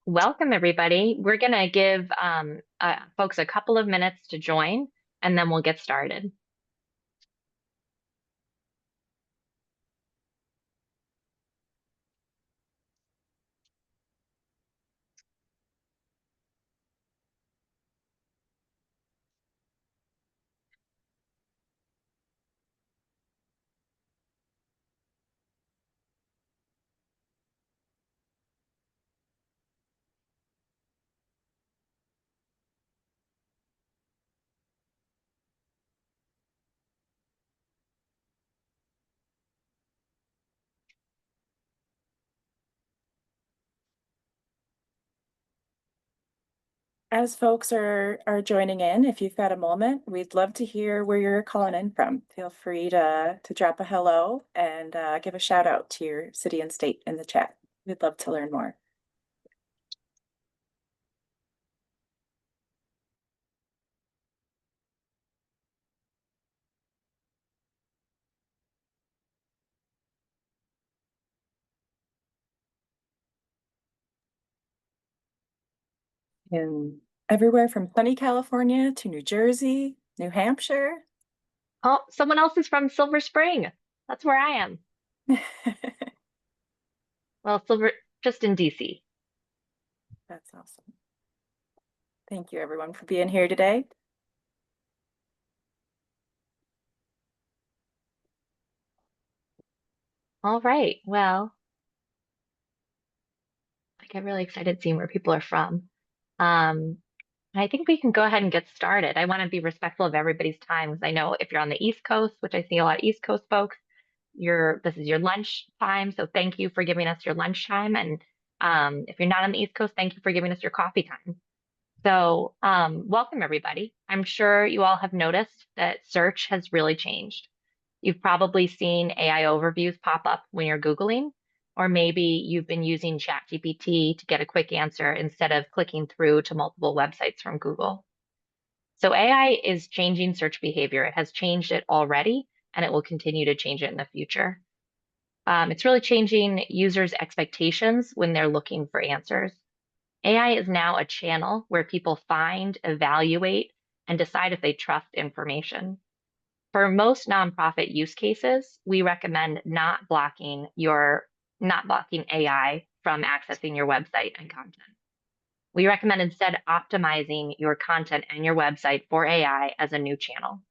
Welcome, everybody. We're going to give folks a couple of minutes to join, and then we'll get started. As folks are joining in, if you've got a moment, we'd love to hear where you're calling in from. Feel free to drop a hello and give a shout out to your city and state in the chat. We'd love to learn more. And everywhere from sunny California to New Jersey, New Hampshire. Oh, someone else is from Silver Spring. That's where I am. Well, just in DC. That's awesome. Thank you, everyone, for being here today. All right. Well, I get really excited seeing where people are from. I think we can go ahead and get started. I want to be respectful of everybody's time because I know if you're on the East Coast, which I see a lot of East Coast folks, this is your lunch time. So thank you for giving us your lunch time. And if you're not on the East Coast, thank you for giving us your coffee time. So welcome everybody. I'm sure you all have noticed that search has really changed. You've probably seen AI overviews pop up when you're Googling, or maybe you've been using ChatGPT to get a quick answer instead of clicking through to multiple websites from Google. So AI is changing search behavior. It has changed it already, and it will continue to change it in the future. It's really changing users' expectations when they're looking for answers. AI is now a channel where people find, evaluate, and decide if they trust information. For most nonprofit use cases, we recommend not blocking AI from accessing your website and content. We recommend instead optimizing your content and your website for AI as a new channel.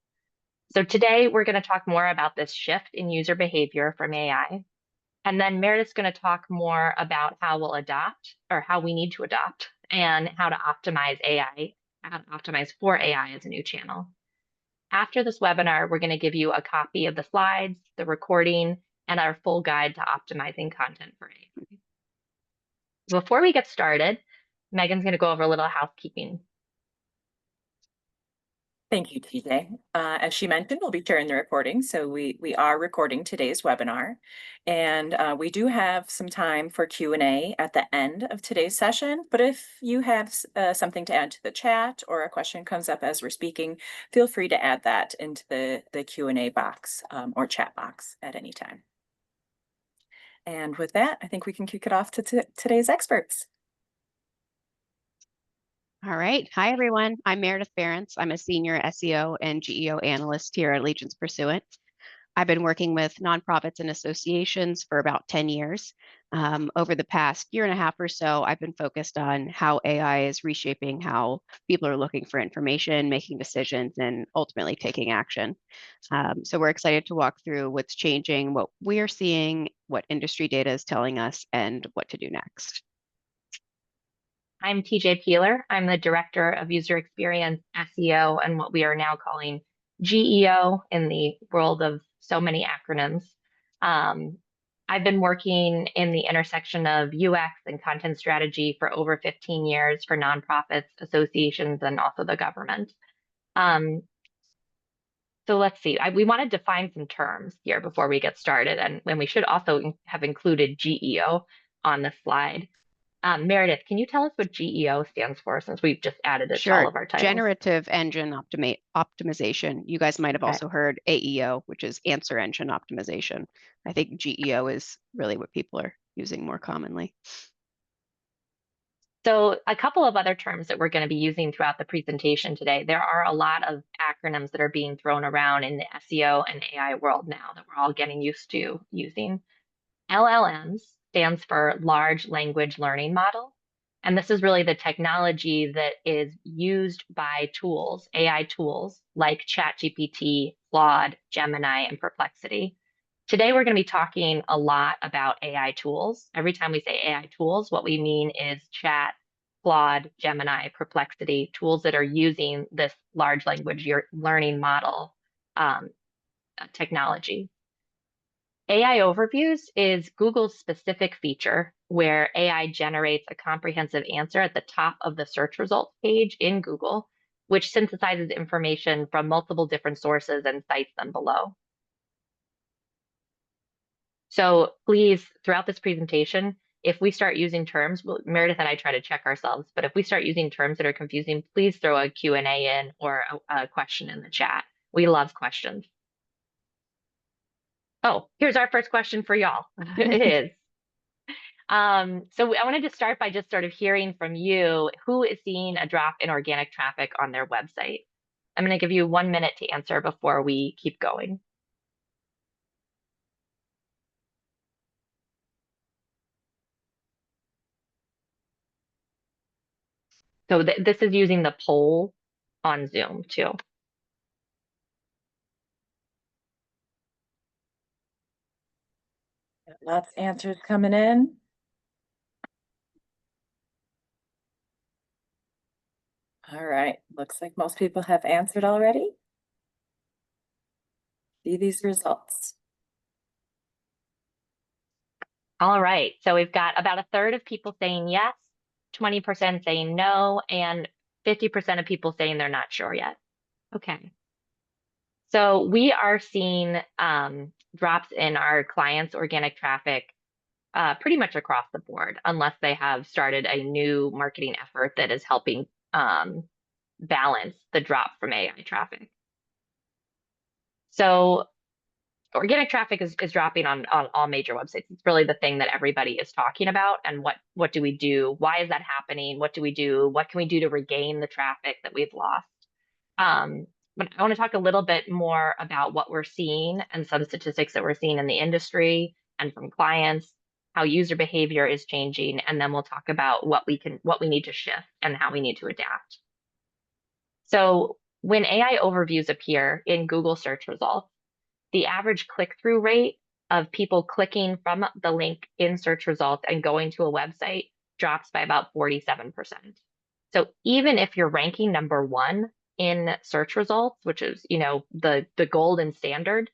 So today we're going to talk more about this shift in user behavior from AI. And then Meredith's going to talk more about how we'll adopt or how we need to adopt and how to optimize AI, how to optimize for AI as a new channel. After this webinar, we're going to give you a copy of the slides, the recording, and our full guide to optimizing content for AI. Before we get started, Megan's going to go over a little housekeeping. Thank you, TJ. As she mentioned, we'll be sharing the recording. So we are recording today's webinar, and we do have some time for Q&A at the end of today's session. But if you have something to add to the chat or a question comes up as we're speaking, feel free to add that into the Q&A box or chat box at any time. And with that, I think we can kick it off to today's experts. All right. Hi, everyone. I'm Meredith Berents. I'm a senior SEO and GEO analyst here at Allegiance Pursuant. I've been working with nonprofits and associations for about 10 years. Over the past year and a half or so, I've been focused on how AI is reshaping how people are looking for information, making decisions, and ultimately taking action. So we're excited to walk through what's changing, what we're seeing, what industry data is telling us, and what to do next. I'm TJ Peeler. I'm the Director of User Experience, SEO, and what we are now calling GEO in the world of so many acronyms. I've been working in the intersection of UX and content strategy for over 15 years for nonprofits, associations, and also the government. So let's see, we want to define some terms here before we get started, and we should also have included GEO on the slide. Meredith, can you tell us what GEO stands for since we've just added it to all of our titles? Generative Engine Optimization. You guys might have also heard AEO, which is Answer Engine Optimization. I think GEO is really what people are using more commonly. So a couple of other terms that we're going to be using throughout the presentation today. There are a lot of acronyms that are being thrown around in the SEO and AI world now that we're all getting used to using. LLMs stands for Large Language Learning Model. And this is really the technology that is used by tools, AI tools like ChatGPT, Claude, Gemini, and Perplexity. Today, we're going to be talking a lot about AI tools. Every time we say AI tools, what we mean is Chat, Claude, Gemini, Perplexity, tools that are using this large language learning model technology. AI Overviews is Google's specific feature where AI generates a comprehensive answer at the top of the search results page in Google, which synthesizes information from multiple different sources and cites them below. So please, throughout this presentation, if we start using terms, well, Meredith and I try to check ourselves, but if we start using terms that are confusing, please throw a Q&A in or a question in the chat. We love questions. Oh, here's our first question for y'all. It is. So I wanted to start by just sort of hearing from you, who is seeing a drop in organic traffic on their website? I'm going to give you 1 minute to answer before we keep going. So this is using the poll on Zoom too. Lots of answers coming in. All right, looks like most people have answered already. See these results. All right, so we've got about a third of people saying yes, 20% saying no, and 50% of people saying they're not sure yet. Okay. So we are seeing drops in our clients' organic traffic pretty much across the board, unless they have started a new marketing effort that is helping balance the drop from AI traffic. So organic traffic is dropping on all major websites. It's really the thing that everybody is talking about. And what do we do? Why is that happening? What do we do? What can we do to regain the traffic that we've lost? But I want to talk a little bit more about what we're seeing and some statistics that we're seeing in the industry and from clients, how user behavior is changing, and then we'll talk about what we need to shift and how we need to adapt. So when AI overviews appear in Google search results, the average click-through rate of people clicking from the link in search results and going to a website drops by about 47%. So even if you're ranking #1 in search results, which is, the golden standard,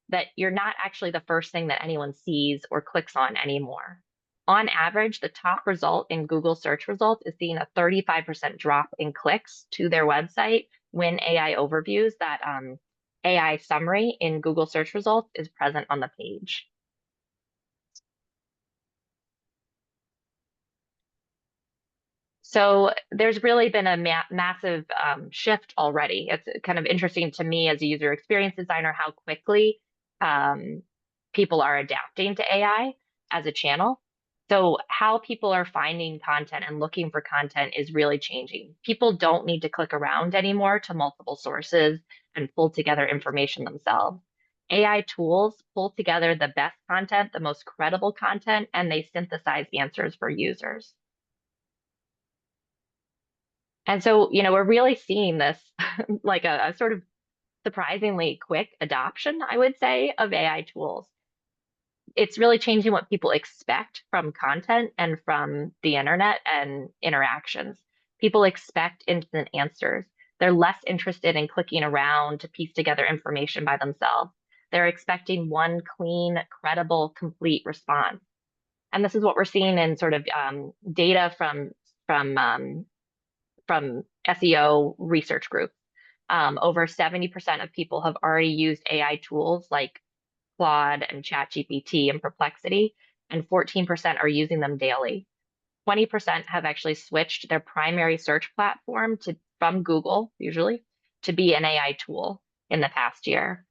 that you're not actually the first thing that anyone sees or clicks on anymore. On average, the top result in Google search results is seeing a 35% drop in clicks to their website when AI overviews, that AI summary in Google search results, is present on the page. So there's really been a massive shift already. It's kind of interesting to me as a user experience designer how quickly people are adapting to AI as a channel. So how people are finding content and looking for content is really changing. People don't need to click around anymore to multiple sources and pull together information themselves. AI tools pull together the best content, the most credible content, and they synthesize answers for users. And so, we're really seeing this like a sort of surprisingly quick adoption, I would say, of AI tools. It's really changing what people expect from content and from the internet and interactions. People expect instant answers. They're less interested in clicking around to piece together information by themselves. They're expecting one clean, credible, complete response. And this is what we're seeing in sort of data from SEO research groups. Over 70% of people have already used AI tools like Claude and ChatGPT and Perplexity, and 14% are using them daily. 20% have actually switched their primary search platform from Google, usually, to be an AI tool in the past year.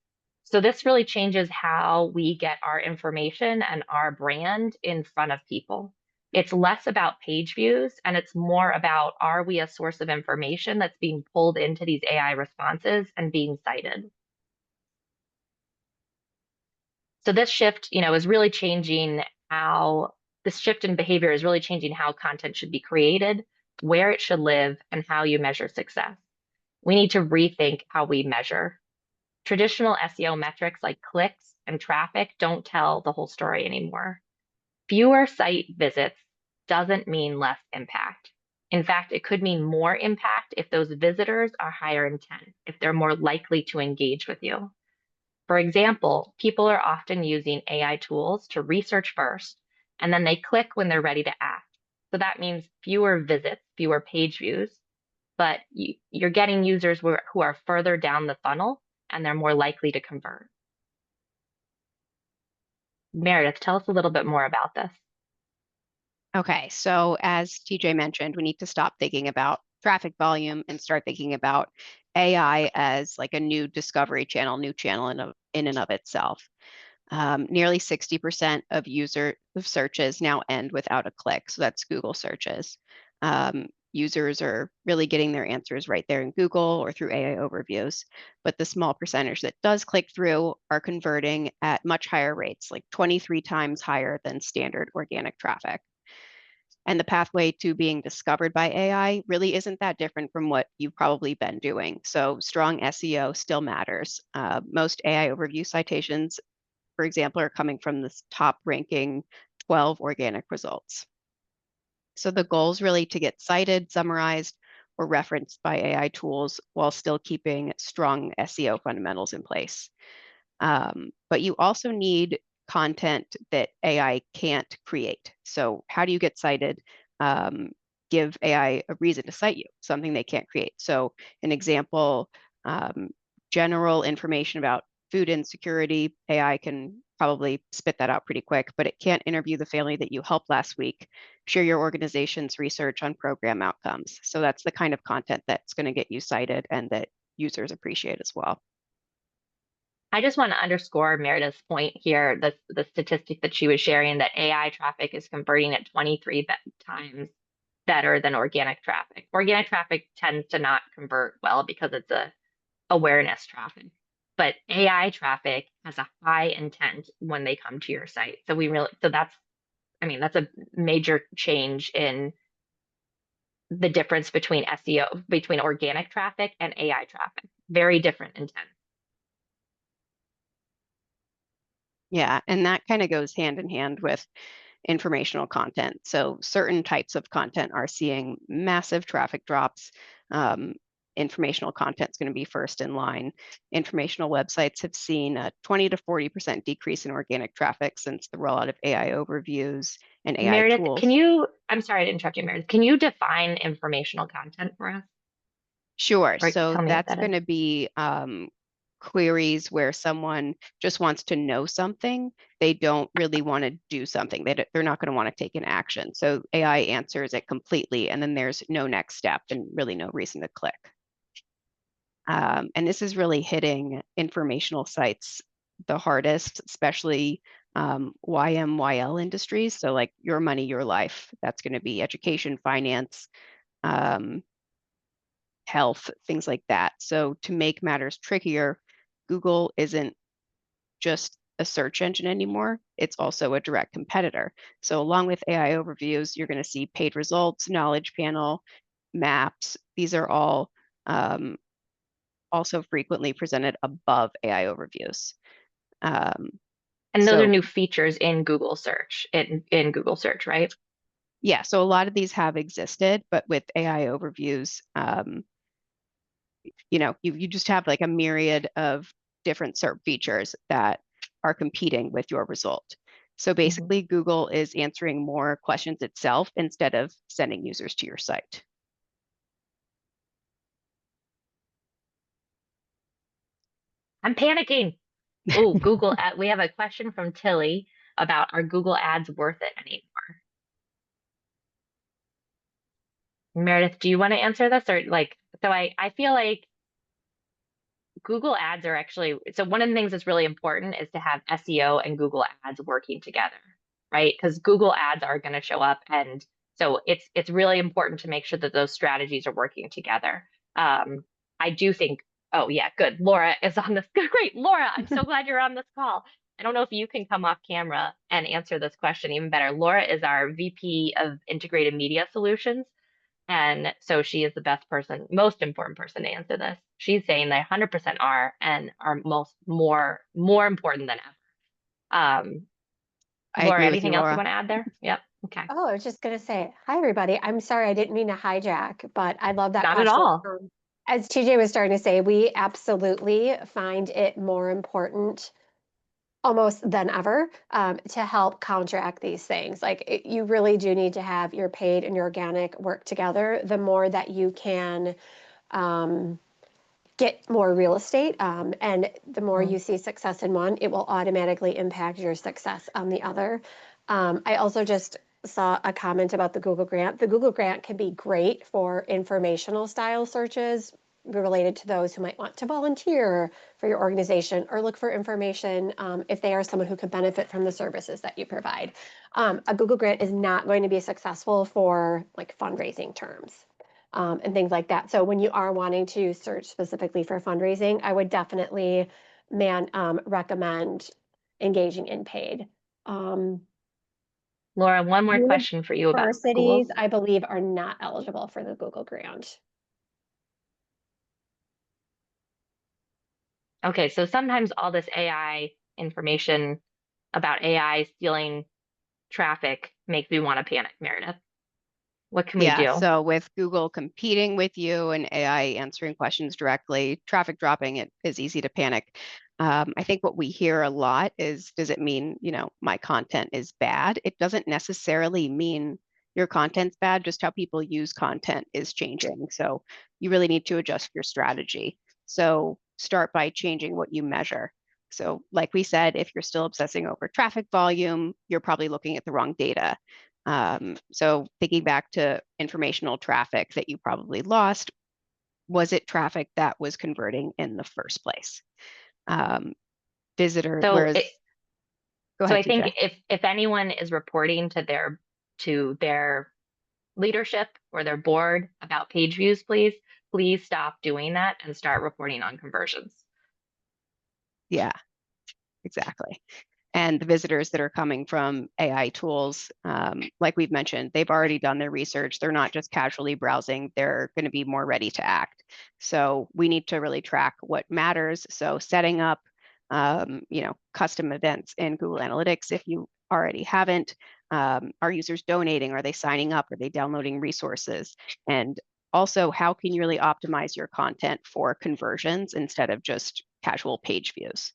So this really changes how we get our information and our brand in front of people, It's less about page views and it's more about, are we a source of information that's being pulled into these AI responses and being cited? So this shift, is really changing how this shift in behavior is really changing how content should be created, where it should live, and how you measure success. We need to rethink how we measure. Traditional SEO metrics like clicks and traffic don't tell the whole story anymore. Fewer site visits doesn't mean less impact. In fact, it could mean more impact if those visitors are higher intent, if they're more likely to engage with you. For example, people are often using AI tools to research first, and then they click when they're ready to act. So that means fewer visits, fewer page views, but you're getting users who are further down the funnel and they're more likely to convert. Meredith, tell us a little bit more about this. Okay, so as TJ mentioned, we need to stop thinking about traffic volume and start thinking about AI as like a new discovery channel, new channel in and of itself. Nearly 60% of user searches now end without a click. So that's Google searches. Users are really getting their answers right there in Google or through AI overviews. But the small percentage that does click through are converting at much higher rates, like 23 times higher than standard organic traffic. And the pathway to being discovered by AI really isn't that different from what you've probably been doing. So strong SEO still matters. Most AI overview citations, for example, are coming from this top ranking 12 organic results. So the goal is really to get cited, summarized, or referenced by AI tools while still keeping strong SEO fundamentals in place. But you also need content that AI can't create. So how do you get cited? Give AI a reason to cite you, something they can't create. So an example, general information about food insecurity, AI can probably spit that out pretty quick, but it can't interview the family that you helped last week, share your organization's research on program outcomes. So that's the kind of content that's going to get you cited and that users appreciate as well. I just want to underscore Meredith's point here, the statistic that she was sharing that AI traffic is converting at 23 times better than organic traffic. Organic traffic tends to not convert well because it's a awareness traffic. But AI traffic has a high intent when they come to your site. So that's a major change in the difference between SEO, between organic traffic and AI traffic. Very different intent. Yeah, and that kind of goes hand in hand with informational content. So certain types of content are seeing massive traffic drops. Informational content is going to be first in line. Informational websites have seen a 20 to 40% decrease in organic traffic since the rollout of AI overviews and AI Meredith, tools. I'm sorry to interrupt you, Meredith. Can you define informational content for us? Sure. Or So tell me what that's that is? going to be queries where someone just wants to know something. They don't really want to do something. They're not going to want to take an action. So AI answers it completely, and then there's no next step and really no reason to click. And this is really hitting informational sites the hardest, especially YMYL industries. So like your money, your life. That's going to be education, finance, um, health, things like that. So to make matters trickier, Google isn't just a search engine anymore. It's also a direct competitor. So along with AI overviews, you're going to see paid results, knowledge panel, maps. These are all also frequently presented above AI overviews. And those are So new features in Google search, in Google search, right? yeah, so a lot of these have existed, but with AI overviews, you just have like a myriad of different SERP features that are competing with your result. So basically, Google is answering more questions itself instead of sending users to your site. I'm panicking. Oh, Google ad. We have a question from Tilly about, are Google ads worth it anymore? Meredith, do you want to answer this or so I feel like Google ads are actually, so one of the things that's really important is to have SEO and Google ads working together, right? Because Google ads are going to show up. And so it's really important to make sure that those strategies are working together. I do think, oh yeah, good. Laura is on this. Great. Laura, I'm so glad you're on this call. I don't know if you can come off camera and answer this question even better. Laura is our VP of Integrated Media Solutions. And so she is the best person, most important person to answer this. She's saying they 100% are and are more important than ever. I Laura, agree with you, anything else you Laura. want to add there? Yep. Okay. Oh, I was just going to say, hi, everybody. I'm sorry, I didn't mean to hijack, but I love that Not at question. all. As TJ was starting to say, we absolutely find it more important almost than ever to help counteract these things. You really do need to have your paid and your organic work together. The more that you can um, get more real estate, and the more you see success in one, it will automatically impact your success on the other. I also just saw a comment about the Google grant. The Google grant can be great for informational style searches related to those who might want to volunteer for your organization or look for information if they are someone who could benefit from the services that you provide. A Google grant is not going to be successful for like fundraising terms. And things like that. So when you are wanting to search specifically for fundraising, I would definitely recommend engaging in paid. Um, Laura, one more question for you about Universities, schools. I believe, are not eligible for the Google grant. Okay, so sometimes all this AI information about AI stealing traffic makes me want to panic, Meredith. What can we Yeah, do? so with Google competing with you and AI answering questions directly, traffic dropping, it is easy to panic. I think what we hear a lot is, does it mean, my content is bad? It doesn't necessarily mean your content's bad, just how people use content is changing. So you really need to adjust your strategy. So start by changing what you measure. So like we said, if you're still obsessing over traffic volume, you're probably looking at the wrong data. So thinking back to informational traffic that you probably lost, was it traffic that was converting in the first place? Visitor, So whereas, it, go so ahead, I think TJ. if anyone is reporting to their leadership or their board about page views, please stop doing that and start reporting on conversions. Yeah, exactly. And the visitors that are coming from AI tools, like we've mentioned, they've already done their research. They're not just casually browsing, they're going to be more ready to act. So we need to really track what matters. So setting up, custom events in Google Analytics, if you already haven't, are users donating? Are they signing up? Are they downloading resources? And also, how can you really optimize your content for conversions instead of just casual page views?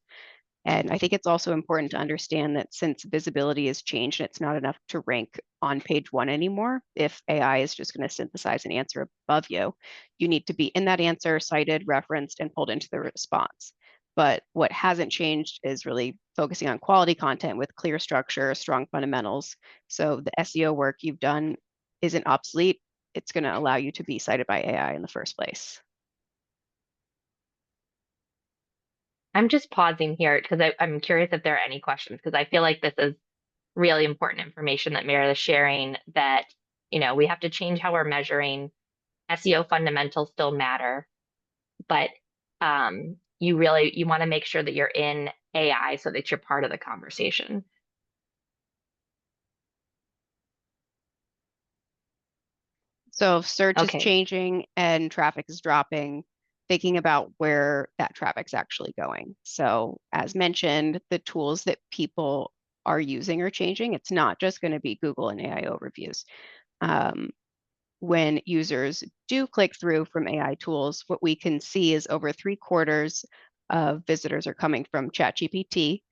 And I think it's also important to understand that since visibility has changed and it's not enough to rank on page one anymore, if AI is just going to synthesize an answer above you, you need to be in that answer, cited, referenced, and pulled into the response. But what hasn't changed is really focusing on quality content with clear structure, strong fundamentals. So the SEO work you've done isn't obsolete. It's going to allow you to be cited by AI in the first place. I'm just pausing here because I'm curious if there are any questions because I feel like this is really important information that Meredith is sharing that, we have to change how we're measuring. SEO fundamentals still matter, but you want to make sure that you're in AI so that you're part of the conversation. So if search is Okay. changing and traffic is dropping, thinking about where that traffic's actually going. So as mentioned, the tools that people are using are changing. It's not just going to be Google and AI overviews. When users do click through from AI tools, what we can see is over 3/4 of visitors are coming from ChatGPT,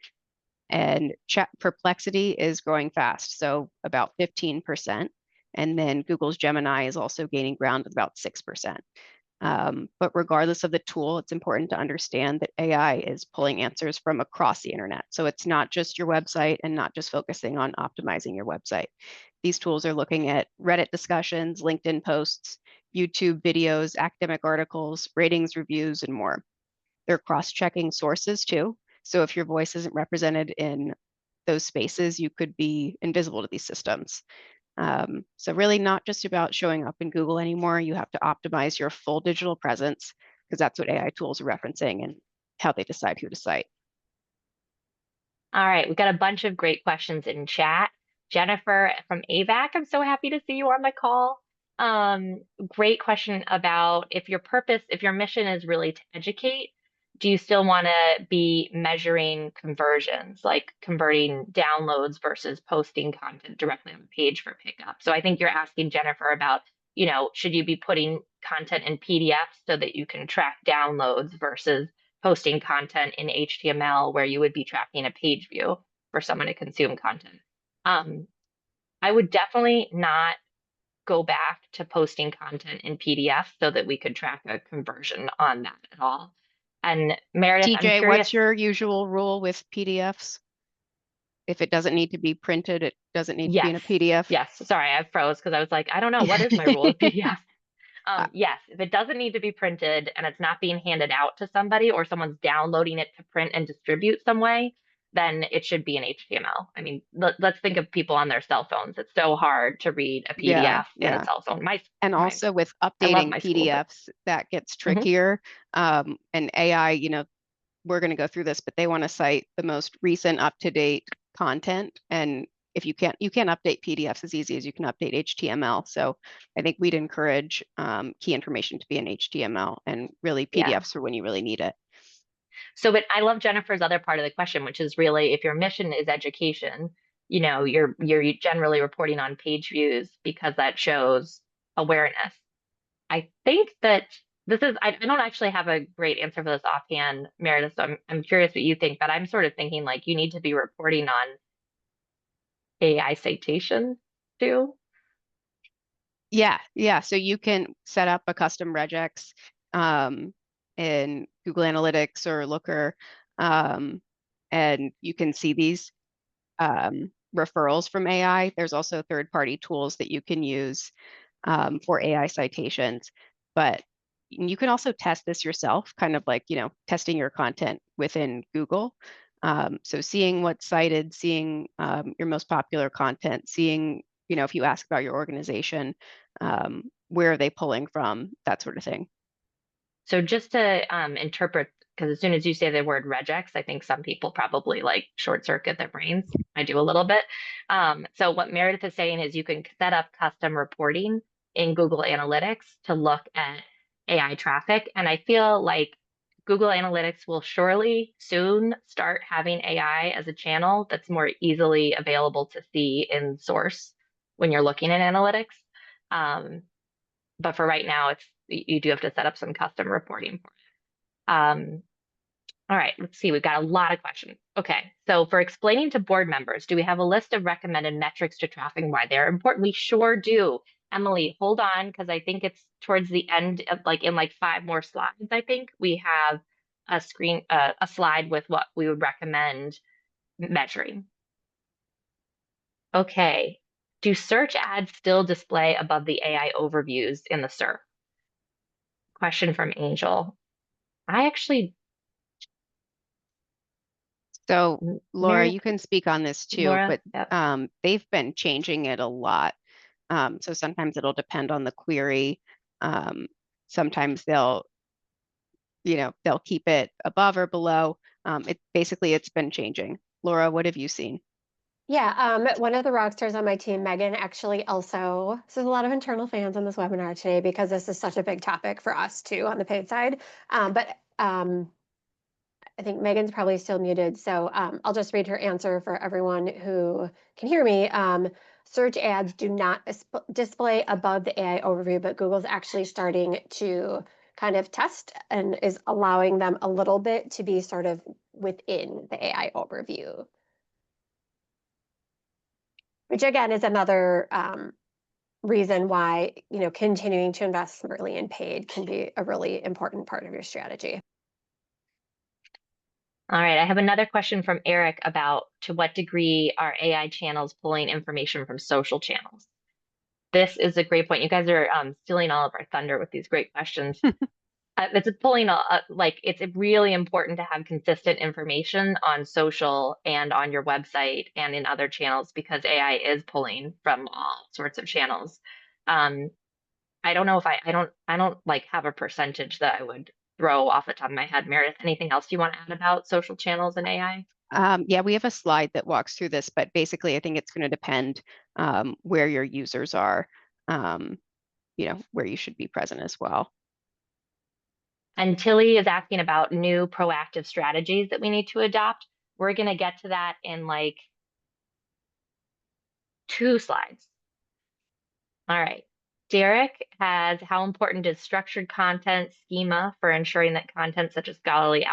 and Chat Perplexity is growing fast, so about 15%. And then Google's Gemini is also gaining ground with about 6%. But regardless of the tool, it's important to understand that AI is pulling answers from across the internet. So it's not just your website and not just focusing on optimizing your website. These tools are looking at Reddit discussions, LinkedIn posts, YouTube videos, academic articles, ratings, reviews, and more. They're cross-checking sources too. So if your voice isn't represented in those spaces, you could be invisible to these systems. So really not just about showing up in Google anymore. You have to optimize your full digital presence, because that's what AI tools are referencing and how they decide who to cite. All right, we've got a bunch of great questions in chat. Jennifer from AVAC, I'm so happy to see you on the call. Great question about if your mission is really to educate, do you still want to be measuring conversions, like converting downloads versus posting content directly on the page for pickup? So I think you're asking Jennifer about, should you be putting content in PDFs so that you can track downloads versus posting content in HTML where you would be tracking a page view for someone to consume content. I would definitely not go back to posting content in PDF so that we could track a conversion on that at all. And Meredith, I'm TJ, curious. what's your usual rule with PDFs? If it doesn't need to be printed, it doesn't need to be in a PDF? Yes. Sorry, I froze because I was like, I don't know, what is my rule with PDF? Yes, if it doesn't need to be printed and it's not being handed out to somebody or someone's downloading it to print and distribute some way, then it should be in HTML. I mean, let's think of people on their cell phones. It's so hard to read a Yeah, PDF in a cell phone. And also with I love updating my school, but PDFs, that gets trickier. And AI, we're going to go through this, but they want to cite the most recent up-to-date content. And if you can't update PDFs as easy as you can update HTML. So I think we'd encourage key information to be in HTML, and really PDFs are when you really need it. So, but I love Jennifer's other part of the question, which is really if your mission is education, you're generally reporting on page views because that shows awareness. I think that I don't actually have a great answer for this offhand, Meredith, so I'm curious what you think, but I'm sort of thinking like you need to be reporting on AI citation too. Yeah. So you can set up a custom regex in Google Analytics or Looker, and you can see these referrals from AI. There's also third-party tools that you can use for AI citations, but you can also test this yourself, kind of like, testing your content within Google. So seeing what's cited, seeing your most popular content, seeing, if you ask about your organization, where are they pulling from, that sort of thing. So just to interpret, because as soon as you say the word regex, I think some people probably like short circuit their brains. I do a little bit. So what Meredith is saying is you can set up custom reporting in Google Analytics to look at AI traffic. And I feel like Google Analytics will surely soon start having AI as a channel that's more easily available to see in source when you're looking at analytics. But for right now, you do have to set up some custom reporting for it. All right, let's see. We've got a lot of questions. Okay, so for explaining to board members, do we have a list of recommended metrics to traffic and why they're important? We sure do. Emily, hold on, because I think it's towards the end of in 5 more slides. I think we have a slide with what we would recommend measuring. Okay, do search ads still display above the AI overviews in the SERP? Question from Angel. I actually. So Laura, you can speak on this too, Laura, but they've been changing it a lot. So sometimes it'll depend on the query. Sometimes they'll keep it above or below. It's been changing. Laura, what have you seen? Yeah, one of the rock stars on my team, Megan, actually also, so there's a lot of internal fans on this webinar today because this is such a big topic for us too on the paid side. But I think Megan's probably still muted, so I'll just read her answer for everyone who can hear me. Search ads do not display above the AI overview, but Google's actually starting to kind of test and is allowing them a little bit to be sort of within the AI overview. Which again is another reason why, continuing to invest smartly in paid can be a really important part of your strategy. All right, I have another question from Eric about to what degree are AI channels pulling information from social channels? This is a great point. You guys are stealing all of our thunder with these great questions. It's pulling like it's really important to have consistent information on social and on your website and in other channels because AI is pulling from all sorts of channels. Um, I don't know if I don't like have a percentage that I would throw off the top of my head. Meredith, anything else you want to add about social channels and AI? Yeah, we have a slide that walks through this, but basically I think it's going to depend where your users are, where you should be present as well. And Tilly is asking about new proactive strategies that we need to adopt. We're going to get to that in like 2 slides. All right. Derek has how important is structured content schema for ensuring that content such as scholarly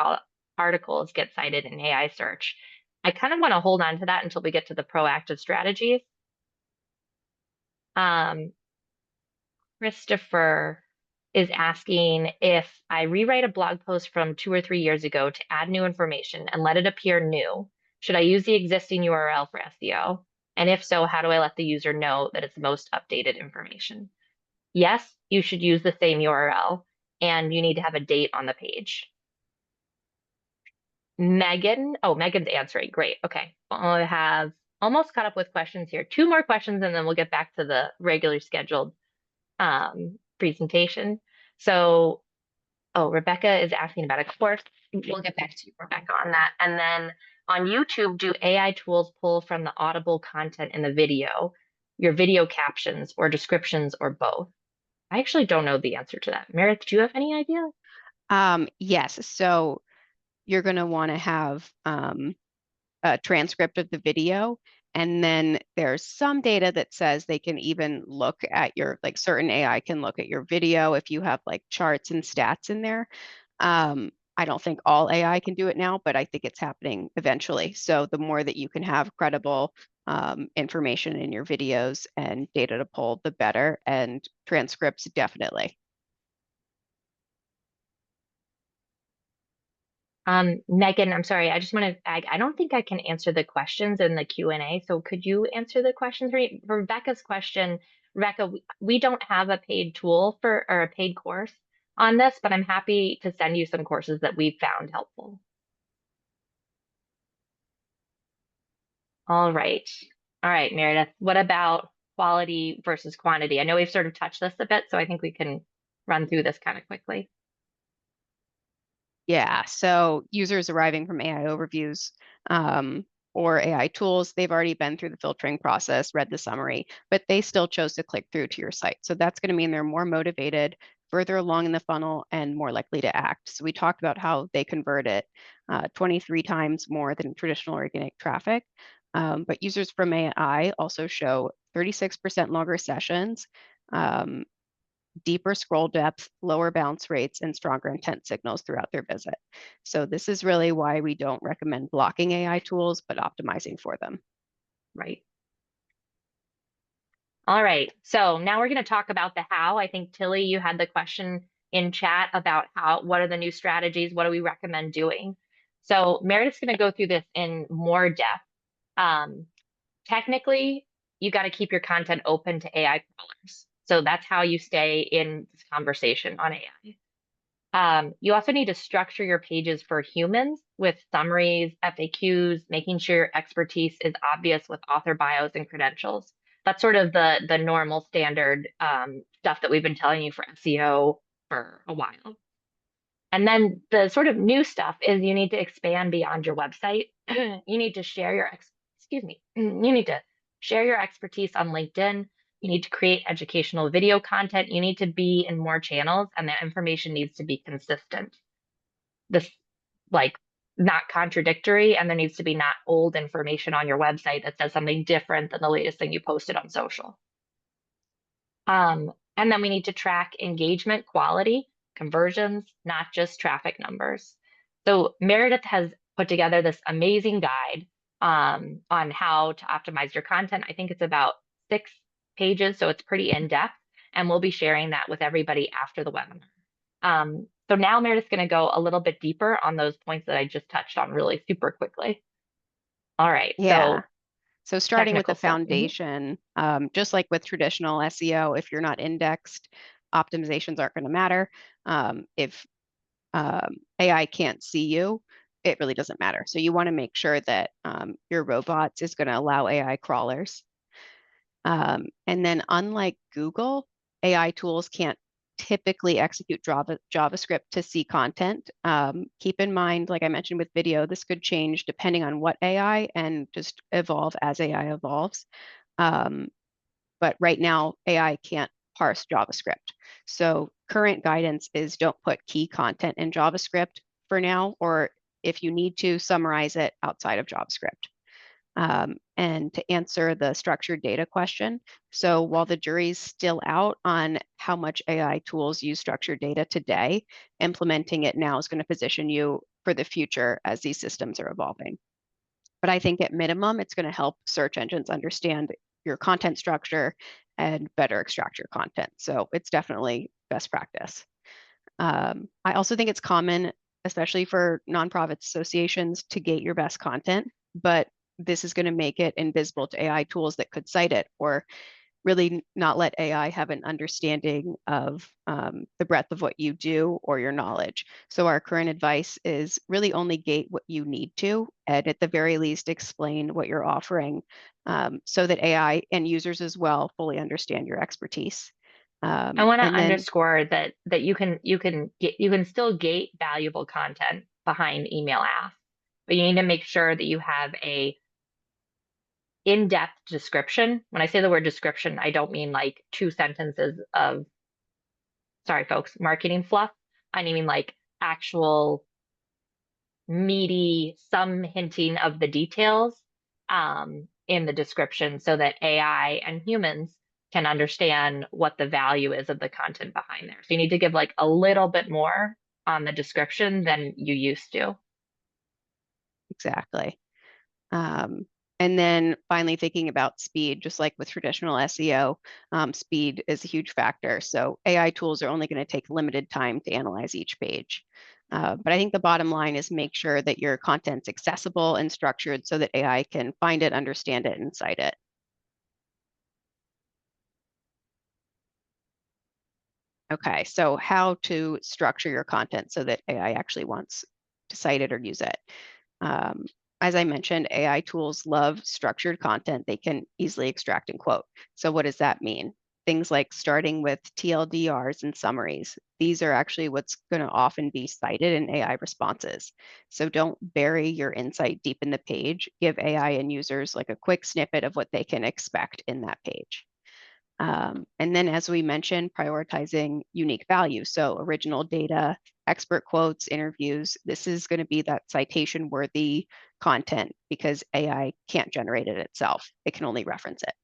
articles get cited in AI search? I kind of want to hold on to that until we get to the proactive strategies. Um, Christopher is asking if I rewrite a blog post from 2 or 3 years ago to add new information and let it appear new, should I use the existing URL for SEO? And if so, how do I let the user know that it's the most updated information? Yes, you should use the same URL and you need to have a date on the page. Megan, oh, Megan's answering. Great. Okay. I have almost caught up with questions here. 2 more questions and then we'll get back to the regular scheduled presentation. So, oh, Rebecca is asking about a course. We'll get back to you, Rebecca, on that. And then on YouTube, do AI tools pull from the audible content in the video, your video captions or descriptions or both? I actually don't know the answer to that. Meredith, do you have any idea? Yes, so you're going to want to have a transcript of the video. And then there's some data that says they can even look at your, like certain AI can look at your video if you have like charts and stats in there. I don't think all AI can do it now, but I think it's happening eventually. So the more that you can have credible information in your videos and data to pull, the better. And transcripts, definitely. Megan, I'm sorry. I just want to, I don't think I can answer the questions in the Q&A. So could you answer the questions for me? For Rebecca's question, Rebecca, we don't have a paid tool for, or a paid course on this, but I'm happy to send you some courses that we've found helpful. All right. All right, Meredith, what about quality versus quantity? I know we've sort of touched this a bit, so I think we can run through this kind of quickly. Yeah, so users arriving from AI overviews or AI tools, they've already been through the filtering process, read the summary, but they still chose to click through to your site. So that's going to mean they're more motivated, further along in the funnel, and more likely to act. So we talked about how they convert it 23 times more than traditional organic traffic. But users from AI also show 36% longer sessions, deeper scroll depth, lower bounce rates, and stronger intent signals throughout their visit. So this is really why we don't recommend blocking AI tools, but optimizing for them. Right. All right. So now we're going to talk about the how. I think Tilly, you had the question in chat about what are the new strategies? What do we recommend doing? So Meredith's going to go through this in more depth. Technically, you got to keep your content open to AI crawlers. So that's how you stay in this conversation on AI. You also need to structure your pages for humans with summaries, FAQs, making sure your expertise is obvious with author bios and credentials. That's sort of the normal standard stuff that we've been telling you for SEO for a while. And then the sort of new stuff is you need to expand beyond your website. You need to share your you need to share your expertise on LinkedIn. You need to create educational video content. You need to be in more channels, and that information needs to be consistent. This, like, not contradictory, and there needs to be not old information on your website that says something different than the latest thing you posted on social. And then we need to track engagement quality, conversions, not just traffic numbers. So Meredith has put together this amazing guide on how to optimize your content. I think it's about 6 pages, so it's pretty in-depth, and we'll be sharing that with everybody after the webinar. So now Meredith's going to go a little bit deeper on those points that I just touched on really super quickly. All right, Yeah. So starting with the technical stuff. foundation, just like with traditional SEO, if you're not indexed, optimizations aren't going to matter. If AI can't see you, it really doesn't matter. So you want to make sure that your robots is going to allow AI crawlers. And then unlike Google, AI tools can't typically execute JavaScript to see content. Keep in mind, like I mentioned with video, this could change depending on what AI and just evolve as AI evolves. But right now, AI can't parse JavaScript. So current guidance is don't put key content in JavaScript for now, or if you need to, summarize it outside of JavaScript. And to answer the structured data question, so while the jury's still out on how much AI tools use structured data today, implementing it now is going to position you for the future as these systems are evolving. But I think at minimum, it's going to help search engines understand your content structure and better extract your content. So it's definitely best practice. I also think it's common, especially for nonprofit associations, to gate your best content, but this is going to make it invisible to AI tools that could cite it, or really not let AI have an understanding of the breadth of what you do or your knowledge. So our current advice is really only gate what you need to, and at the very least explain what you're offering so that AI and users as well fully understand your expertise. I want to And then underscore that you can still gate valuable content behind email asks, but you need to make sure that you have a in-depth description. When I say the word description, I don't mean like 2 sentences of, sorry folks, marketing fluff. I mean like actual meaty, some hinting of the details in the description so that AI and humans can understand what the value is of the content behind there. So you need to give like a little bit more on the description than you used to. exactly. And then finally thinking about speed, just like with traditional SEO, speed is a huge factor. So AI tools are only going to take limited time to analyze each page. But I think the bottom line is make sure that your content's accessible and structured so that AI can find it, understand it, and cite it. Okay, so how to structure your content so that AI actually wants to cite it or use it. Um, as I mentioned, AI tools love structured content they can easily extract and quote. So what does that mean? Things like starting with TLDRs and summaries. These are actually what's going to often be cited in AI responses. So don't bury your insight deep in the page. Give AI and users like a quick snippet of what they can expect in that page. And then, as we mentioned, prioritizing unique value. So original data, expert quotes, interviews. This is going to be that citation worthy content because AI can't generate it itself. It can only reference it.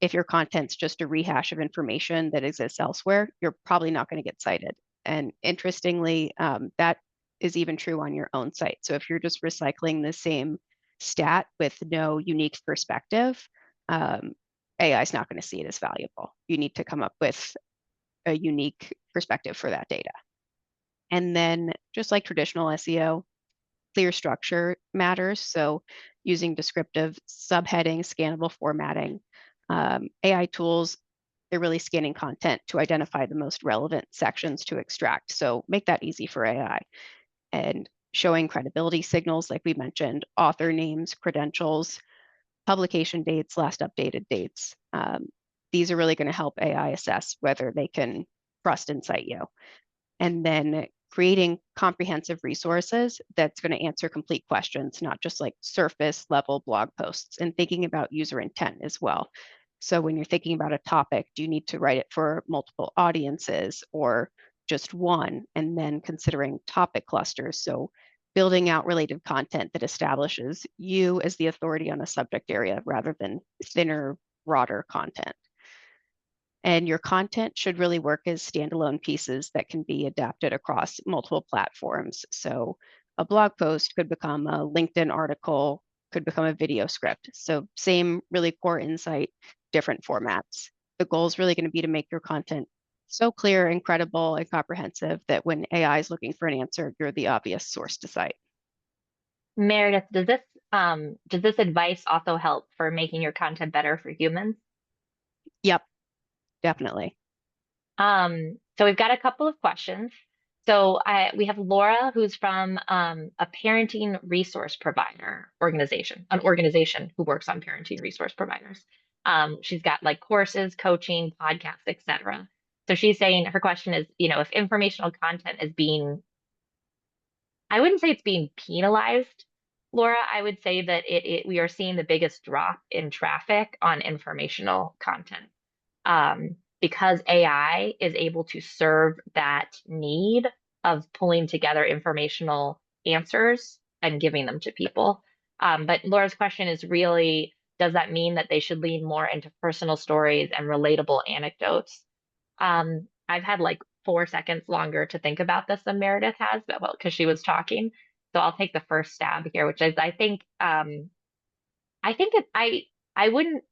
If your content's just a rehash of information that exists elsewhere, you're probably not going to get cited. And interestingly, that is even true on your own site. So if you're just recycling the same stat with no unique perspective, AI is not going to see it as valuable. You need to come up with a unique perspective for that data. And then just like traditional SEO, clear structure matters. So using descriptive subheading, scannable formatting, AI tools, they're really scanning content to identify the most relevant sections to extract. So make that easy for AI. And showing credibility signals, like we mentioned, author names, credentials, publication dates, last updated dates. These are really going to help AI assess whether they can trust and cite you. And then creating comprehensive resources that's going to answer complete questions, not just like surface level blog posts, and thinking about user intent as well. So when you're thinking about a topic, do you need to write it for multiple audiences or just one? And then considering topic clusters. So building out related content that establishes you as the authority on a subject area rather than thinner, broader content. And your content should really work as standalone pieces that can be adapted across multiple platforms. So a blog post could become a LinkedIn article, could become a video script. So same really core insight, different formats. The goal is really going to be to make your content so clear and credible and comprehensive that when AI is looking for an answer, you're the obvious source to cite. Meredith, does this advice also help for making your content better for humans? Yep, definitely. So we've got a couple of questions. So we have Laura, who's from a parenting resource provider organization, an organization who works on parenting resource providers. She's got like courses, coaching, podcasts, etc. So she's saying her question is, if informational content is being, I wouldn't say it's being penalized, Laura. I would say that we are seeing the biggest drop in traffic on informational content because AI is able to serve that need of pulling together informational answers and giving them to people. But Laura's question is really, does that mean that they should lean more into personal stories and relatable anecdotes? I've had like 4 seconds longer to think about this than Meredith has, but well, because she was talking. So I'll take the first stab here, which is I think that I wouldn't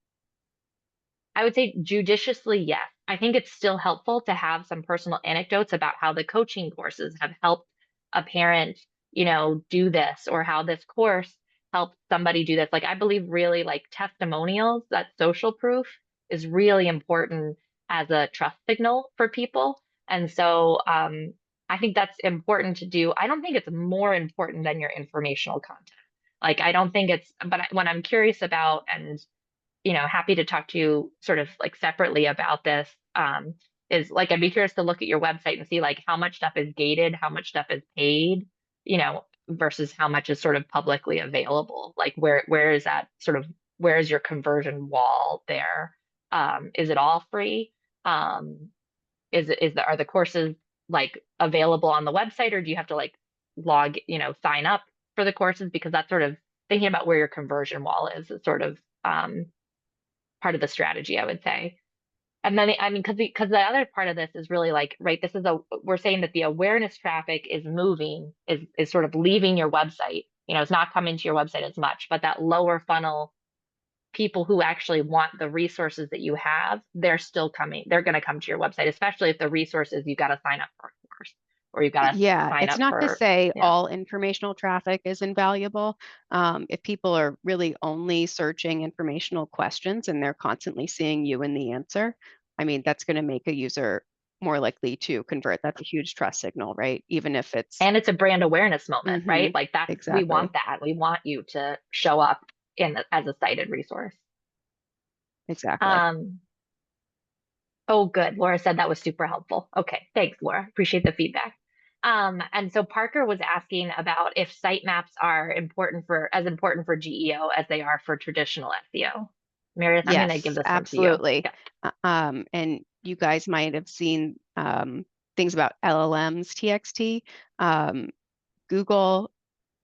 I would say judiciously, yes. I think it's still helpful to have some personal anecdotes about how the coaching courses have helped a parent, do this, or how this course helped somebody do this. Like, I believe really like testimonials, that social proof is really important as a trust signal for people. And so I think that's important to do. I don't think it's more important than your informational content. Like, I don't think it's, but what I'm curious about, and happy to talk to you sort of like separately about this. Is like I'd be curious to look at your website and see like how much stuff is gated, how much stuff is paid, versus how much is sort of publicly available. Like where is that sort of where is your conversion wall there? Is it all free? Are the courses like available on the website, or do you have to like sign up for the courses? Because that's sort of thinking about where your conversion wall is sort of part of the strategy, I would say. And then, I mean, because the other part of this is really like, right, we're saying that the awareness traffic is moving, is sort of leaving your website. It's not coming to your website as much, but that lower funnel people who actually want the resources that you have, they're still coming. They're going to come to your website, especially if the resources you got to sign up for a course, or you got to Yeah, sign it's up not to for, say yeah. all informational traffic is invaluable. If people are really only searching informational questions and they're constantly seeing you in the answer, I mean, that's going to make a user more likely to convert. That's a huge trust signal, right? Even if it's And it's a brand awareness moment, right? Like we want exactly, that. We want you to show up as a cited resource. exactly. Oh, good. Laura said that was super helpful. Okay, thanks, Laura. Appreciate the feedback. And so Parker was asking about if sitemaps are as important for GEO as they are for traditional SEO. Meredith, I'm going to give Yes, this one to you. absolutely. Yeah. And you guys might have seen things about LLMs, TXT, Google,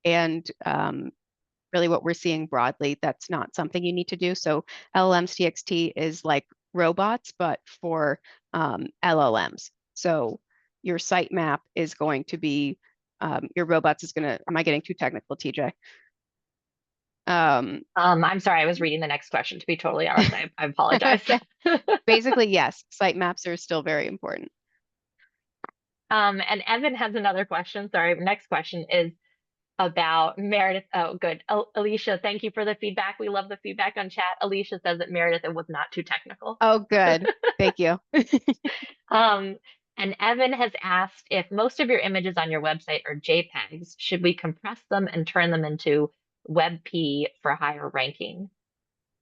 and really what we're seeing broadly, that's not something you need to do. So LLMs, TXT is like robots, but for LLMs. So your sitemap is going to be, your robots is going to, am I getting too technical, TJ? I'm sorry, I was reading the next question, to be totally honest. I apologize. Basically, yes, sitemaps are still very important. And Evan has another question. Sorry, next question is about Meredith. Oh, good. Alicia, thank you for the feedback. We love the feedback on chat. Alicia says that Meredith, it was not too technical. Oh, good. Thank you. Um, and Evan has asked if most of your images on your website are JPEGs, should we compress them and turn them into WebP for higher ranking?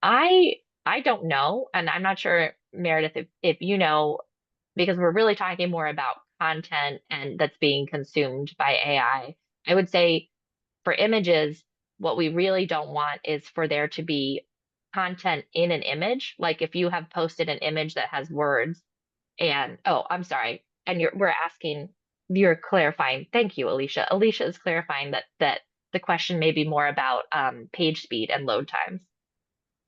I I don't know, and I'm not sure, Meredith, if you know, because we're really talking more about content and that's being consumed by AI. I would say for images, what we really don't want is for there to be content in an image. Like if you have posted an image that has words and oh, I'm sorry. And you're clarifying. Thank you, Alicia. Alicia is clarifying that the question may be more about page speed and load times.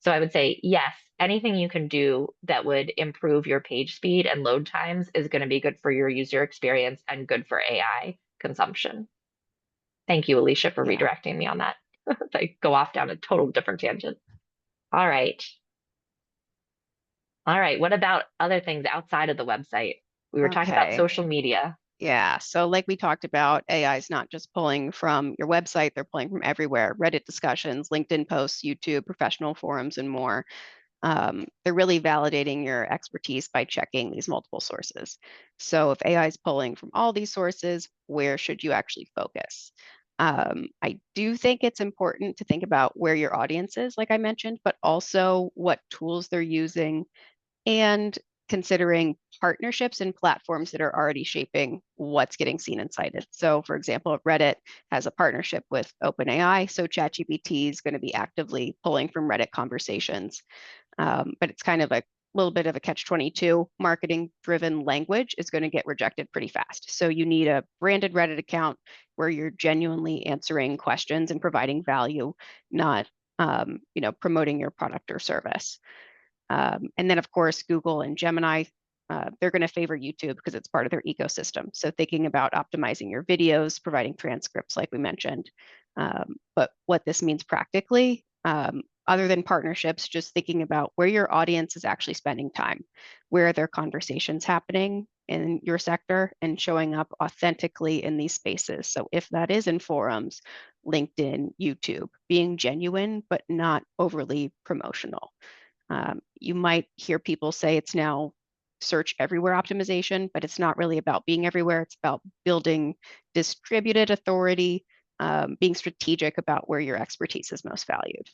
So I would say yes, anything you can do that would improve your page speed and load times is going to be good for your user experience and good for AI consumption. Thank you, Alicia, for Yeah. redirecting me on that. I go off down a total different tangent. All right. All right. What about other things outside of the website? We were talking about Okay. social media. Yeah. So like we talked about, AI is not just pulling from your website, they're pulling from everywhere. Reddit discussions, LinkedIn posts, YouTube, professional forums, and more. they're really validating your expertise by checking these multiple sources. So if AI is pulling from all these sources, where should you actually focus? I do think it's important to think about where your audience is, like I mentioned, but also what tools they're using and considering partnerships and platforms that are already shaping what's getting seen and cited. So for example, Reddit has a partnership with OpenAI, so ChatGPT is going to be actively pulling from Reddit conversations. But it's kind of a little bit of a catch-22. Marketing-driven language is going to get rejected pretty fast. So you need a branded Reddit account where you're genuinely answering questions and providing value, not promoting your product or service. And then, of course, Google and Gemini, they're going to favor YouTube because it's part of their ecosystem. So thinking about optimizing your videos, providing transcripts, like we mentioned. But what this means practically, other than partnerships, just thinking about where your audience is actually spending time, where are their conversations happening in your sector, and showing up authentically in these spaces. So if that is in forums, LinkedIn, YouTube, being genuine, but not overly promotional. You might hear people say it's now search everywhere optimization, but it's not really about being everywhere. It's about building distributed authority, being strategic about where your expertise is most valued.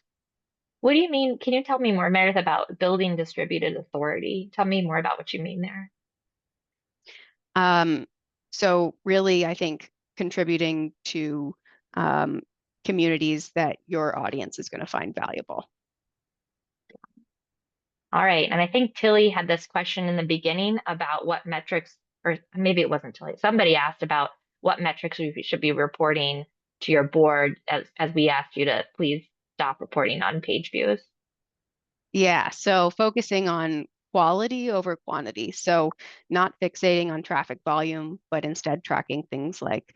What do you mean? Can you tell me more, Meredith, about building distributed authority? Tell me more about what you mean there. So really, I think contributing to communities that your audience is going to find valuable. All right. And I think Tilly had this question in the beginning about what metrics, or maybe it wasn't Tilly. Somebody asked about what metrics we should be reporting to your board as we asked you to please stop reporting on page views. Yeah, so focusing on quality over quantity. So not fixating on traffic volume, but instead tracking things like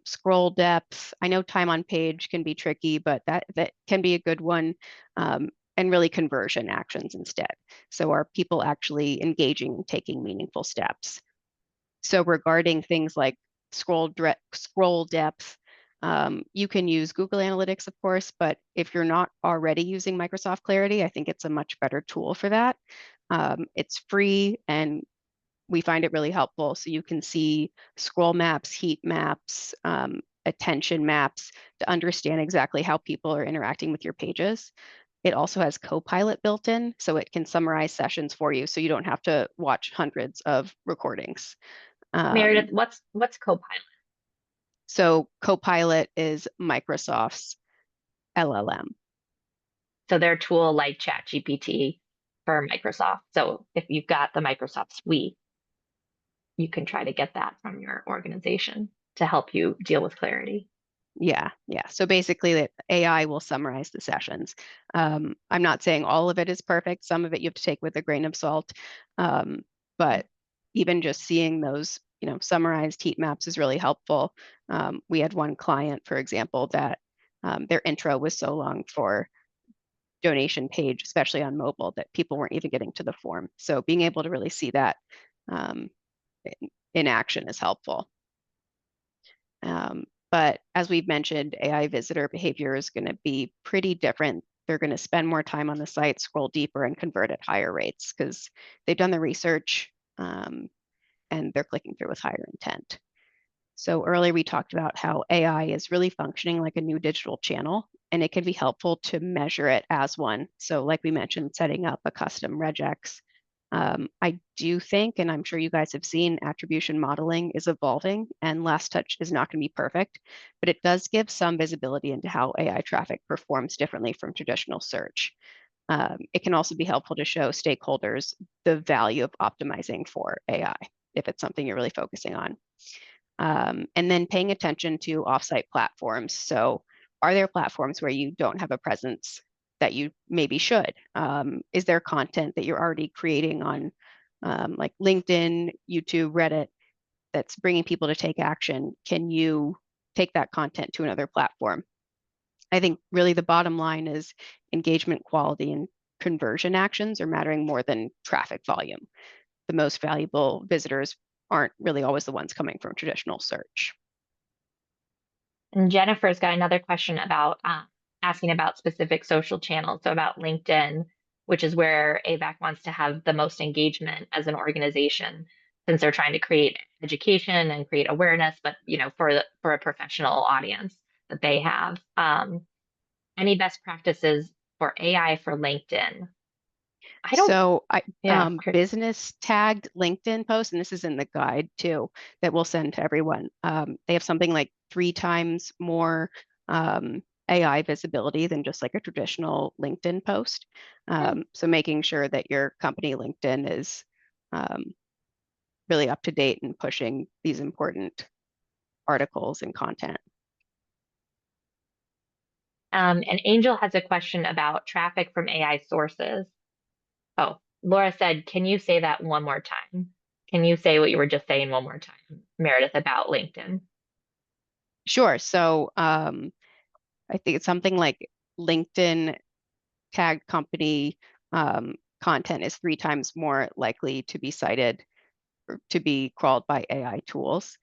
scroll depth. I know time on page can be tricky, but that can be a good one. And really conversion actions instead. So are people actually engaging and taking meaningful steps? So regarding things like scroll depth, you can use Google Analytics, of course, but if you're not already using Microsoft Clarity, I think it's a much better tool for that. It's free and we find it really helpful. So you can see scroll maps, heat maps, attention maps to understand exactly how people are interacting with your pages. It also has Copilot built in, so it can summarize sessions for you, so you don't have to watch hundreds of recordings. Meredith, what's Copilot? So Copilot is Microsoft's LLM. So their tool like ChatGPT for Microsoft. So if you've got the Microsoft suite, you can try to get that from your organization to help you deal with clarity. Yeah. So basically, the AI will summarize the sessions. I'm not saying all of it is perfect. Some of it you have to take with a grain of salt. But even just seeing those, summarized heat maps is really helpful. We had one client, for example, that their intro was so long for donation page, especially on mobile, that people weren't even getting to the form. So being able to really see that in action is helpful. But as we've mentioned, AI visitor behavior is going to be pretty different. They're going to spend more time on the site, scroll deeper, and convert at higher rates because they've done the research and they're clicking through with higher intent. So earlier we talked about how AI is really functioning like a new digital channel, and it can be helpful to measure it as one. So like we mentioned, setting up a custom regex. I do think, and I'm sure you guys have seen, attribution modeling is evolving and last touch is not going to be perfect, but it does give some visibility into how AI traffic performs differently from traditional search. It can also be helpful to show stakeholders the value of optimizing for AI if it's something you're really focusing on. And then paying attention to offsite platforms. So are there platforms where you don't have a presence that you maybe should? Is there content that you're already creating on like LinkedIn, YouTube, Reddit that's bringing people to take action? Can you take that content to another platform? I think really the bottom line is engagement quality and conversion actions are mattering more than traffic volume. The most valuable visitors aren't really always the ones coming from traditional search. And Jennifer's got another question about asking about specific social channels. So about LinkedIn, which is where AVAC wants to have the most engagement as an organization, since they're trying to create education and create awareness, but for a professional audience that they have. Any best practices for AI for LinkedIn? I don't, So I yeah, business tagged LinkedIn posts, and this is in the guide too that we'll send to everyone. They have something like 3 times more AI visibility than just like a traditional LinkedIn post. So making sure that your company LinkedIn is really up to date and pushing these important articles and content. and Angel has a question about traffic from AI sources. Oh, Laura said, can you say that one more time? Can you say what you were just saying one more time, Meredith, about LinkedIn? Sure. So I think it's something like LinkedIn tagged company content is 3 times more likely to be cited or to be crawled by AI tools.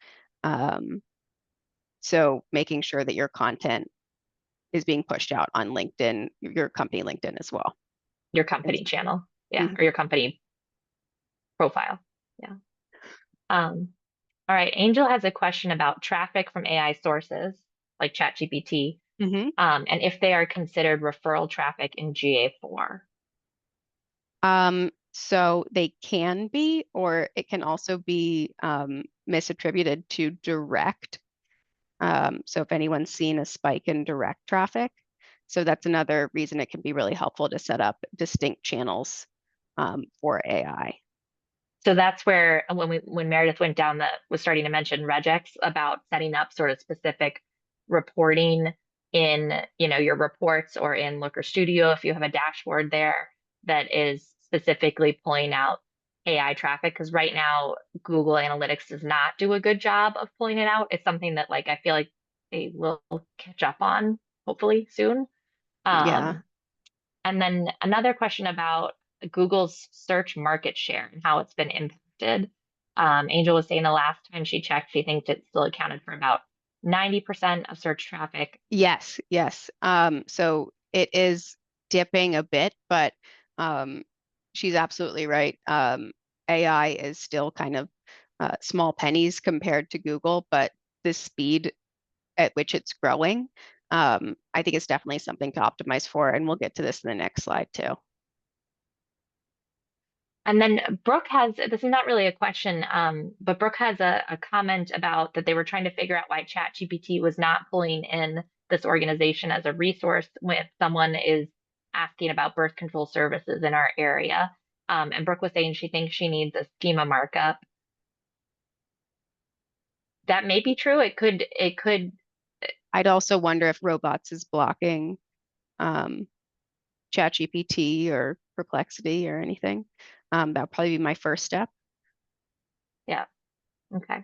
So making sure that your content is being pushed out on LinkedIn, your company LinkedIn as well. Your company channel, yeah, Mhm. or your company profile, yeah. All right, Angel has a question about traffic from AI sources like ChatGPT, Mhm. and if they are considered referral traffic in GA4. So they can be, or it can also be misattributed to direct. So if anyone's seen a spike in direct traffic, so that's another reason it can be really helpful to set up distinct channels for AI. So that's where when Meredith was starting to mention regex about setting up sort of specific reporting in your reports or in Looker Studio if you have a dashboard there that is specifically pulling out AI traffic, because right now Google Analytics does not do a good job of pulling it out. It's something that like I feel like they will catch up on hopefully soon. Yeah. Um, and then another question about Google's search market share and how it's been impacted. Angel was saying the last time she checked, she thinks it still accounted for about 90% of search traffic. Yes, yes. So it is dipping a bit, but she's absolutely right. AI is still kind of small pennies compared to Google, but the speed at which it's growing, I think it's definitely something to optimize for, and we'll get to this in the next slide too. And then Brooke this is not really a question, but Brooke has a comment about that they were trying to figure out why ChatGPT was not pulling in this organization as a resource when someone is asking about birth control services in our area. And Brooke was saying she thinks she needs a schema markup. That may be true. It could. I'd also wonder if robots is blocking ChatGPT or Perplexity or anything. That would probably be my first step. Yeah. Okay.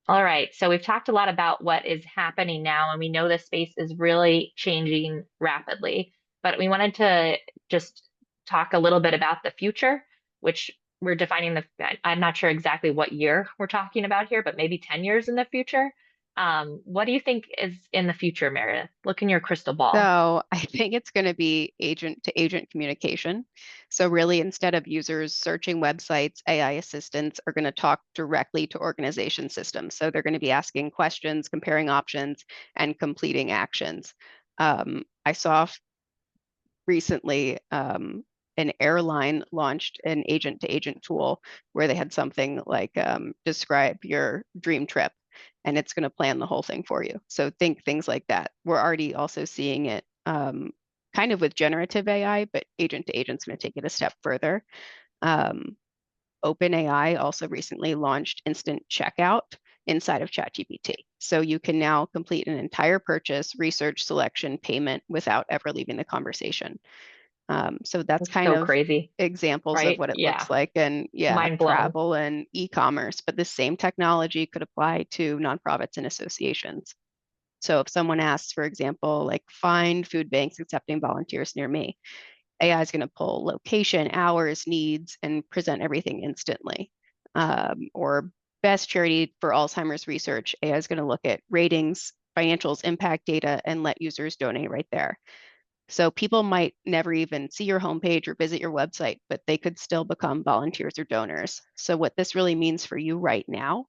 All right. So we've talked a lot about what is happening now, and we know the space is really changing rapidly. But we wanted to just talk a little bit about the future, which we're defining I'm not sure exactly what year we're talking about here, but maybe 10 years in the future. What do you think is in the future, Meredith? Look in your crystal ball. So I think it's going to be agent to agent communication. So really, instead of users searching websites, AI assistants are going to talk directly to organization systems. So they're going to be asking questions, comparing options, and completing actions. I saw recently an airline launched an agent to agent tool where they had something like describe your dream trip, and it's going to plan the whole thing for you. So think things like that. We're already also seeing it kind of with generative AI, but agent to agent's going to take it a step further. OpenAI also recently launched instant checkout inside of ChatGPT. So you can now complete an entire purchase, research, selection, payment without ever leaving the conversation. So that's It's kind so of crazy, examples of right? what it Yeah. looks like. And yeah, Mind blown. travel and e-commerce, but the same technology could apply to nonprofits and associations. So if someone asks, for example, like find food banks accepting volunteers near me, AI is going to pull location, hours, needs, and present everything instantly. Or best charity for Alzheimer's research, AI is going to look at ratings, financials, impact data, and let users donate right there. So people might never even see your homepage or visit your website, but they could still become volunteers or donors. So what this really means for you right now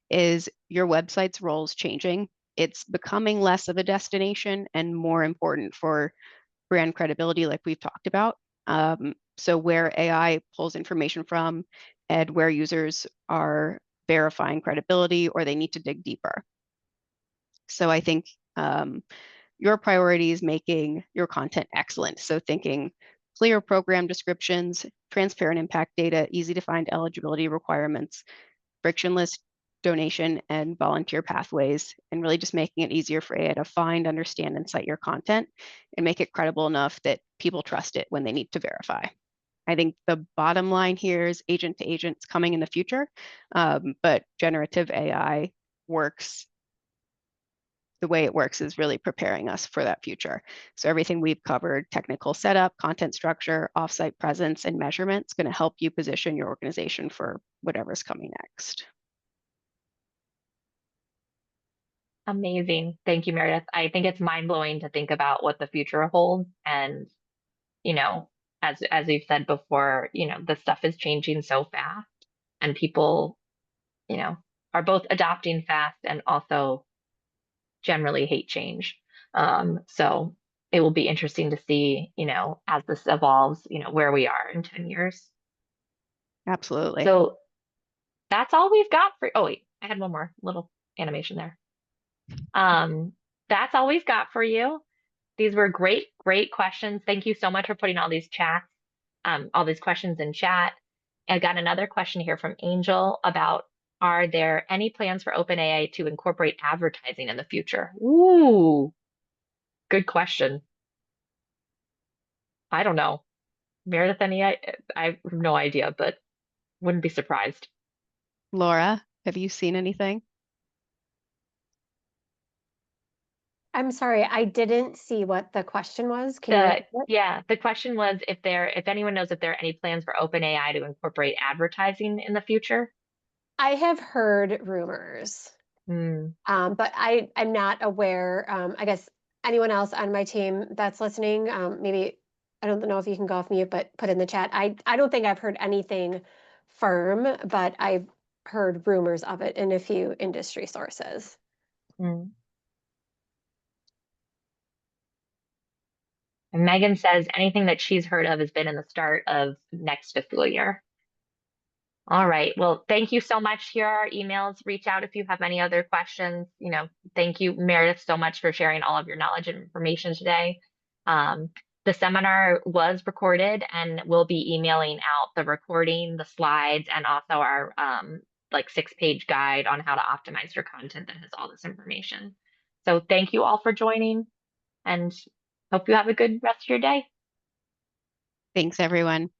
is your website's role is changing. It's becoming less of a destination and more important for brand credibility, like we've talked about. So where AI pulls information from and where users are verifying credibility or they need to dig deeper. So I think your priority is making your content excellent. So thinking clear program descriptions, transparent impact data, easy to find eligibility requirements, frictionless donation and volunteer pathways, and really just making it easier for AI to find, understand, and cite your content and make it credible enough that people trust it when they need to verify. I think the bottom line here is agent to agents coming in the future, but generative AI works. The way it works is really preparing us for that future. So everything we've covered, technical setup, content structure, offsite presence, and measurement is going to help you position your organization for whatever's coming next. Amazing. Thank you, Meredith. I think it's mind-blowing to think about what the future holds. And, you know, as we've said before, the stuff is changing so fast and people, are both adopting fast and also generally hate change. So it will be interesting to see, as this evolves, where we are in 10 years. Absolutely. So that's all we've got for, oh wait, I had one more little animation there. That's all we've got for you. These were great, great questions. Thank you so much for putting all these questions in chat. I got another question here from Angel about, are there any plans for OpenAI to incorporate advertising in the future? Ooh, good question. I don't know. Meredith, I have no idea, but wouldn't be surprised. Laura, have you seen anything? I'm sorry, I didn't see what the question was. Can you repeat it? Yeah, the question was if anyone knows if there are any plans for OpenAI to incorporate advertising in the future. I have heard rumors, Hmm. but I'm not aware. I guess anyone else on my team that's listening, maybe I don't know if you can go off mute, but put in the chat. I don't think I've heard anything firm, but I've heard rumors of it in a few industry sources. Hmm. And Megan says anything that she's heard of has been in the start of next fiscal year. All right. Well, thank you so much. Here are our emails. Reach out if you have any other questions. Thank you, Meredith, so much for sharing all of your knowledge and information today. The seminar was recorded and we'll be emailing out the recording, the slides, and also our 6-page guide on how to optimize your content that has all this information. So thank you all for joining and hope you have a good rest of your day. Thanks, everyone.